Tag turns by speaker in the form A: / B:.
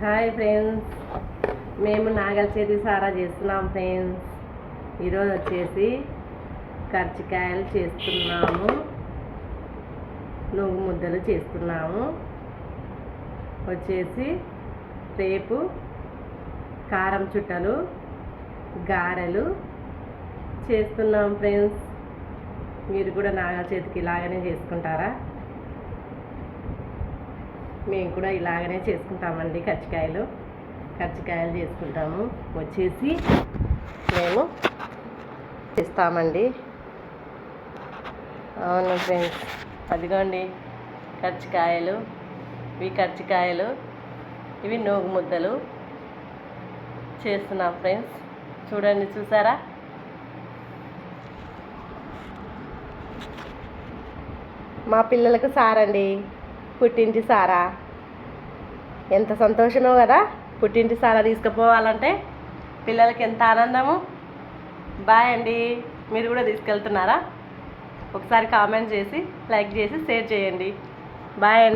A: Hi friends, మేము నాగల చేతి సారా చేస్తున్నాం ఫ్రెండ్స్. ఈరోజు వచ్చేసి కర్జికాయలు చేస్తున్నాము, నువ్వు ముద్దలు చేస్తున్నాము. వచ్చేసి రేపు కారం చుట్టలు, గారెలు చేస్తున్నాం ఫ్రెండ్స్. మీరు కూడా నాగల చేతికి ఇలాగనే చేసుకుంటారా? మేము కూడా ఇలాగనే చేసుకుంటామండి. కర్జికాయలు చేసుకుంటాము. వచ్చేసి మేము చేస్తామండి. అవును ఫ్రెండ్స్, అదిగోండి కర్జికాయలు. ఇవి నూగు ముద్దలు చేస్తున్నాం ఫ్రెండ్స్. చూడండి, చూసారా? మా పిల్లలకు సారండి, పుట్టింటి సారా. ఎంత సంతోషమో కదా, పుట్టింటి సారా తీసుకుపోవాలంటే పిల్లలకి ఎంత ఆనందము. బాయ్ అండి. మీరు కూడా తీసుకెళ్తున్నారా? ఒకసారి కామెంట్ చేసి, లైక్ చేసి, షేర్ చేయండి. బాయ్ అండి.